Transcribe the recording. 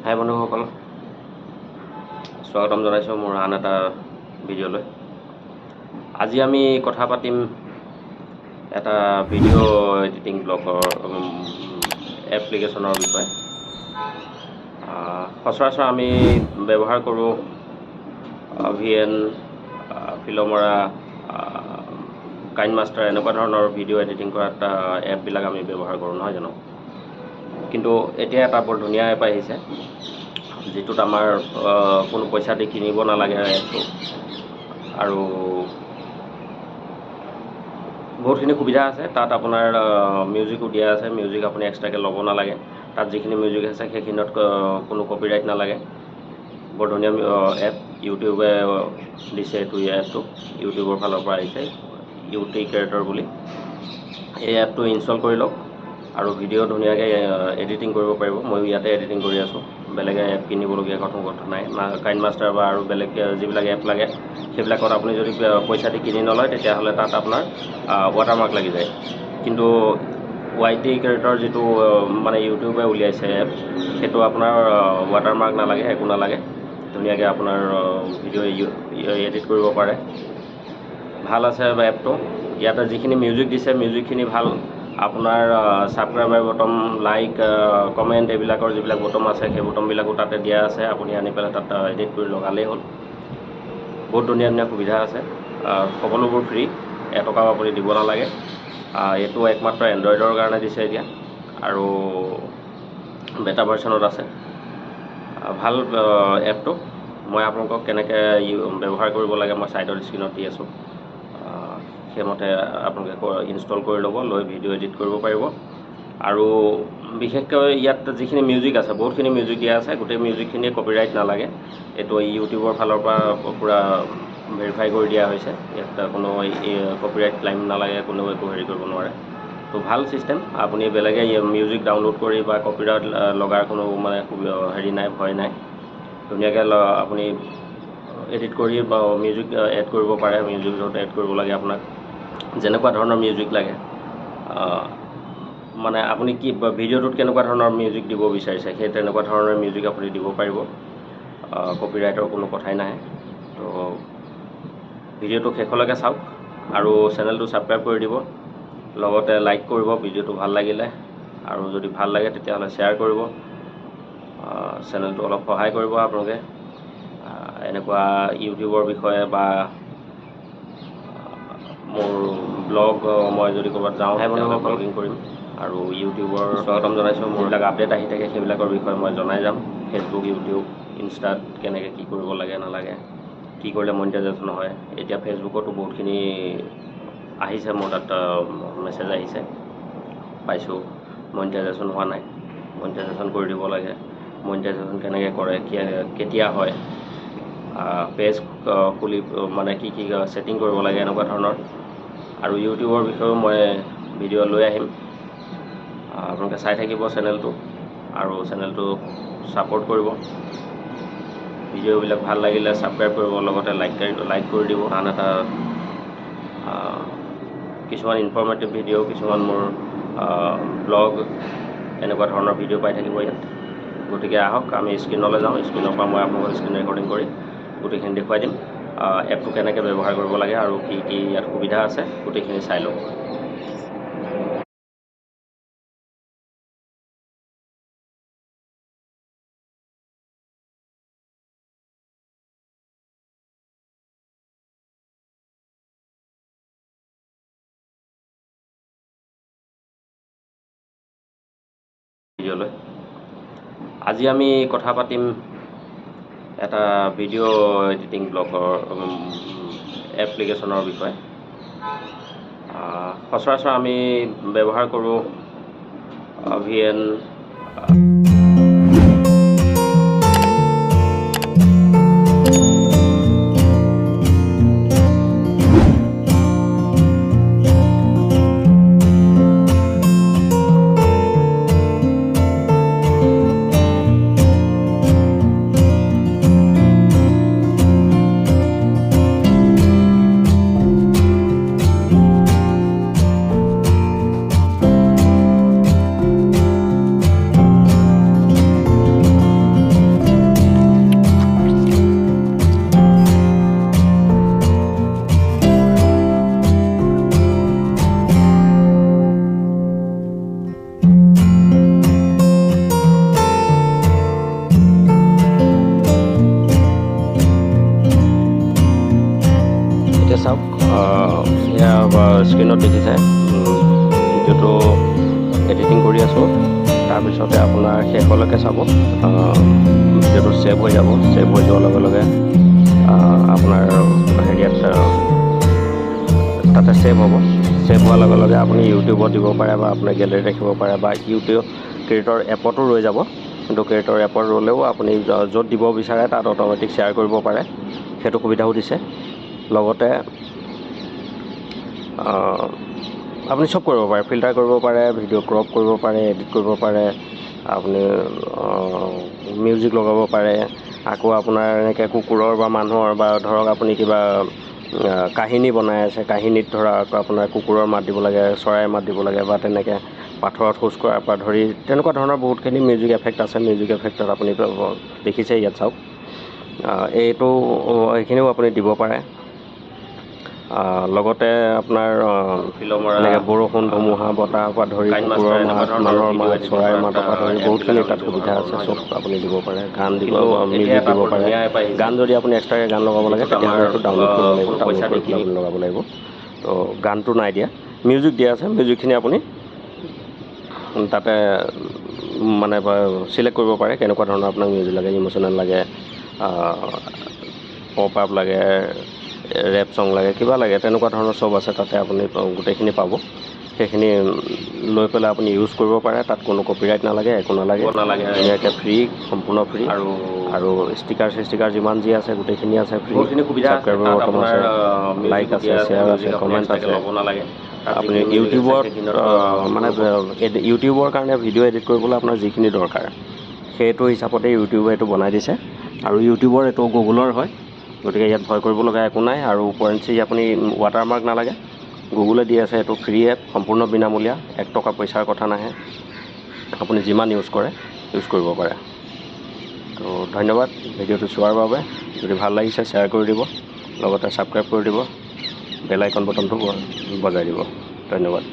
হাই বন্ধুসকল, স্বাগতম জনাইছোঁ মোৰ আন এটা ভিডিঅ'লৈ। আজি আমি কথা পাতিম এটা ভিডিঅ' এডিটিং ব্লগৰ এপ্লিকেশ্যনৰ বিষয়ে। সচৰাচৰ আমি ব্যৱহাৰ কৰোঁ VN, ফিল্মৰা, কাইনমাষ্টাৰ এনেকুৱা ধৰণৰ ভিডিঅ' এডিটিং কৰা এটা এপবিলাক আমি ব্যৱহাৰ কৰোঁ, নহয় জানো? কিন্তু এতিয়া এটা বৰ ধুনীয়া এপ আহিছে যিটোত আমাৰ কোনো পইচা দি কিনিব নালাগে এপটো, আৰু বহুতখিনি সুবিধা আছে। তাত আপোনাৰ মিউজিকো দিয়া আছে, মিউজিক আপুনি এক্সট্ৰাকৈ ল'ব নালাগে। তাত যিখিনি মিউজিক আছে সেইখিনিত কোনো কপিৰাইট নালাগে। বৰ ধুনীয়া এপ, ইউটিউবে দিছে এইটো এপটো, ইউটিউবৰ ফালৰ পৰা আহিছে, ইউটি ক্ৰিয়েটৰ বুলি। এই এপটো ইনষ্টল কৰি লওক আৰু ভিডিঅ' ধুনীয়াকৈ এডিটিং কৰিব পাৰিব। ময়ো ইয়াতে এডিটিং কৰি আছোঁ, বেলেগে এপ কিনিবলগীয়া কথা নাই। কাইনমাষ্টাৰ বা আৰু বেলেগ যিবিলাক এপ লাগে সেইবিলাকত আপুনি যদি পইচা দি কিনি নলয় তেতিয়াহ'লে তাত আপোনাৰ ৱাটাৰমাৰ্ক লাগি যায়। কিন্তু YT ক্ৰিয়েটৰ যিটো মানে ইউটিউবে উলিয়াইছে এপ, সেইটো আপোনাৰ ৱাটাৰমাৰ্ক নালাগে, একো নালাগে। ধুনীয়াকৈ আপোনাৰ ভিডিঅ' এডিট কৰিব পাৰে। ভাল আছে এপটো। ইয়াতে যিখিনি মিউজিক দিছে মিউজিকখিনি ভাল। আপোনাৰ ছাবস্ক্ৰাইবাৰ বটম, লাইক, কমেণ্ট এইবিলাকৰ যিবিলাক বটম আছে সেই বটমবিলাকো তাতে দিয়া আছে। আপুনি আনি পেলাই তাত এডিট কৰি লগালেই হ'ল। বহুত ধুনীয়া ধুনীয়া সুবিধা আছে, সকলোবোৰ ফ্ৰী, এটকাও আপুনি দিব নালাগে। এইটো একমাত্ৰ এণ্ড্ৰইডৰ কাৰণে দিছে এতিয়া, আৰু বেটা ভাৰ্চনত আছে। ভাল এপটো। মই আপোনালোকক কেনেকৈ ব্যৱহাৰ কৰিব লাগে মই ছাইডৰ স্ক্ৰীণত দি আছোঁ। সেইমতে আপোনালোকে ইনষ্টল কৰি ল'ব, লৈ ভিডিঅ' এডিট কৰিব পাৰিব। আৰু বিশেষকৈ ইয়াত যিখিনি মিউজিক আছে, বহুতখিনি মিউজিক দিয়া আছে, গোটেই মিউজিকখিনিয়ে কপিৰাইট নালাগে। এইটো ইউটিউবৰ ফালৰ পৰা পূৰা ভেৰিফাই কৰি দিয়া হৈছে। ইয়াত কোনো কপিৰাইট ক্লাইম নালাগে, কোনেও একো হেৰি কৰিব নোৱাৰে। তো ভাল ছিষ্টেম। আপুনি বেলেগে মিউজিক ডাউনলোড কৰি বা কপিৰাইট লগাৰ কোনো মানে হেৰি নাই, ভয় নাই। ধুনীয়াকৈ আপুনি এডিট কৰি বা মিউজিক এড কৰিব পাৰে। মিউজিক য'ত এড কৰিব লাগে আপোনাক যেনেকুৱা ধৰণৰ মিউজিক লাগে, মানে আপুনি কি ভিডিঅ'টোত কেনেকুৱা ধৰণৰ মিউজিক দিব বিচাৰিছে সেই তেনেকুৱা ধৰণৰ মিউজিক আপুনি দিব পাৰিব। কপিৰাইটৰ কোনো কথাই নাহে। তো ভিডিঅ'টো শেষলৈকে চাওক আৰু চেনেলটো ছাবস্ক্ৰাইব কৰি দিব, লগতে লাইক কৰিব ভিডিঅ'টো ভাল লাগিলে, আৰু যদি ভাল লাগে তেতিয়াহ'লে শ্বেয়াৰ কৰিব। চেনেলটো অলপ সহায় কৰিব আপোনালোকে। এনেকুৱা ইউটিউবৰ বিষয়ে বা মোৰ ব্লগ মই যদি ক'ৰবাত যাওঁ তেতিয়াহ'লে ব্লগিং কৰিম, আৰু ইউটিউবৰ স্বাগতম জনাইছোঁ। মোৰ যিবিলাক আপডেট আহি থাকে সেইবিলাকৰ বিষয়ে মই জনাই যাম। ফেচবুক, ইউটিউব, ইনষ্টাত কেনেকৈ কি কৰিব লাগে নালাগে, কি কৰিলে মনিটাইজেশ্যন হয়। এতিয়া ফেচবুকতো বহুতখিনি আহিছে, মোৰ তাত মেছেজ আহিছে, পাইছোঁ মনিটাইজেশ্যন হোৱা নাই, মনিটাইজেশ্যন কৰি দিব লাগে। মনিটাইজেশ্যন কেনেকৈ কৰে, কেতিয়া হয়, পেজ খুলি মানে কি কি ছেটিং কৰিব লাগে, এনেকুৱা ধৰণৰ। আৰু ইউটিউবৰ বিষয়েও মই ভিডিঅ' লৈ আহিম। আপোনালোকে চাই থাকিব চেনেলটো, আৰু চেনেলটো ছাপোৰ্ট কৰিব। ভিডিঅ'বিলাক ভাল লাগিলে ছাবস্ক্ৰাইব কৰিব, লগতে লাইক কৰি দিব। আন এটা কিছুমান ইনফৰ্মেটিভ ভিডিঅ', কিছুমান মোৰ ব্লগ, এনেকুৱা ধৰণৰ ভিডিঅ' পাই থাকিব ইয়াত। গতিকে আহক আমি স্ক্ৰীণলৈ যাওঁ। স্ক্ৰীণৰ পৰা মই আপোনালোকক স্ক্ৰীণ ৰেকৰ্ডিং কৰি গোটেইখিনি দেখুৱাই দিম। এপটো কেনেকৈ ব্যৱহাৰ কৰিব লাগে আৰু কি কি ইয়াত সুবিধা আছে গোটেইখিনি চাই লওক। ভিডিঅ'লৈ আজি আমি কথা পাতিম এটা ভিডিঅ' এডিটিং ব্লগৰ এপ্লিকেশ্যনৰ বিষয়ে। সচৰাচৰ আমি ব্যৱহাৰ কৰোঁ VN, স্ক্ৰীনত দেখিছে ভিডিঅ'টো এডিটিং কৰি আছোঁ। তাৰপিছতে আপোনাৰ শেষলৈকে চাব, ভিডিঅ'টো ছেভ হৈ যাব। ছেভ হৈ যোৱাৰ লগে লগে আপোনাৰ হেৰিয়াত তাতে ছেভ হ'ব। ছেভ হোৱাৰ লগে লগে আপুনি ইউটিউবত দিব পাৰে বা আপোনাৰ গেলেৰীত ৰাখিব পাৰে বা ইউটিউব ক্ৰিয়েটৰ এপতো ৰৈ যাব। কিন্তু ক্ৰিয়েটৰ এপত ৰ'লেও আপুনি য'ত দিব বিচাৰে তাত অট'মেটিক শ্বেয়াৰ কৰিব পাৰে, সেইটো সুবিধাও দিছে। লগতে আপুনি চব কৰিব পাৰে, ফিল্টাৰ কৰিব পাৰে, ভিডিঅ' ক্ৰপ কৰিব পাৰে, এডিট কৰিব পাৰে, আপুনি মিউজিক লগাব পাৰে। আকৌ আপোনাৰ এনেকৈ কুকুৰৰ বা মানুহৰ বা ধৰক আপুনি কিবা কাহিনী বনাই আছে, কাহিনীত ধৰক আপোনাৰ কুকুৰৰ মাত দিব লাগে, চৰাইৰ মাত দিব লাগে বা তেনেকৈ পাথৰত খোজ কঢ়াৰ পৰা ধৰি তেনেকুৱা ধৰণৰ বহুতখিনি মিউজিক এফেক্ট আছে। মিউজিক এফেক্টত আপুনি দেখিছে, ইয়াত চাওক, এইখিনিও আপুনি দিব পাৰে। লগতে আপোনাৰ এনেকৈ বৰষুণ, ধুমুহা, বতাহৰ পৰা ধৰি কুকুৰৰ মাত, মানুহৰ মাত, চৰাইৰ মাতৰ পৰা ধৰি বহুতখিনি তাত সুবিধা আছে, চব আপুনি দিব পাৰে। গান দিব, মিউজিক দিব পাৰে। গান যদি আপুনি এক্সট্ৰাকৈ গান লগাব লাগে তেতিয়াহ'লে সেইটো ডাউনলোড কৰিব লাগিব, ডাউনলোড কৰি পেলাই আপুনি লগাব লাগিব। তো গানটো নাই দিয়া, মিউজিক দিয়া আছে। মিউজিকখিনি আপুনি তাতে মানে চিলেক্ট কৰিব পাৰে কেনেকুৱা ধৰণৰ আপোনাক মিউজিক লাগে, ইম'চনেল লাগে, পপ আপ লাগে, ৰেপ চং লাগে, কিবা লাগে, তেনেকুৱা ধৰণৰ চব আছে তাতে। আপুনি গোটেইখিনি পাব। সেইখিনি লৈ পেলাই আপুনি ইউজ কৰিব পাৰে। তাত কোনো কপিৰাইট নালাগে, একো নালাগে, ধুনীয়াকৈ ফ্ৰী, সম্পূৰ্ণ ফ্ৰী। আৰু ষ্টিকাৰ যিমান যি আছে গোটেইখিনি আছে ফ্ৰী। ছাবস্ক্ৰাইবৰ বটন আছে, লাইক আছে, শ্বেয়াৰ আছে, কমেণ্ট আছে। আপুনি ইউটিউবত মানে ইউটিউবৰ কাৰণে ভিডিঅ' এডিট কৰিবলৈ আপোনাৰ যিখিনি দৰকাৰ সেইটো হিচাপতে ইউটিউবে এইটো বনাই দিছে। আৰু ইউটিউবৰ এইটো গুগলৰ হয়, গতিকে ইয়াত ভয় কৰিব লগা একো নাই। আৰু ওপৰেঞ্চি আপুনি ৱাটাৰমাৰ্ক নালাগে, গুগলে দি আছে। এইটো ফ্ৰী এপ, সম্পূৰ্ণ বিনামূলীয়া, 1 টকা পইচাৰ কথা নাহে। আপুনি যিমান ইউজ কৰে ইউজ কৰিব পাৰে। তো ধন্যবাদ ভিডিঅ'টো চোৱাৰ বাবে। যদি ভাল লাগিছে শ্বেয়াৰ কৰি দিব, লগতে ছাবস্ক্ৰাইব কৰি দিব, বেল আইকন বটনটো বজাই দিব। ধন্যবাদ।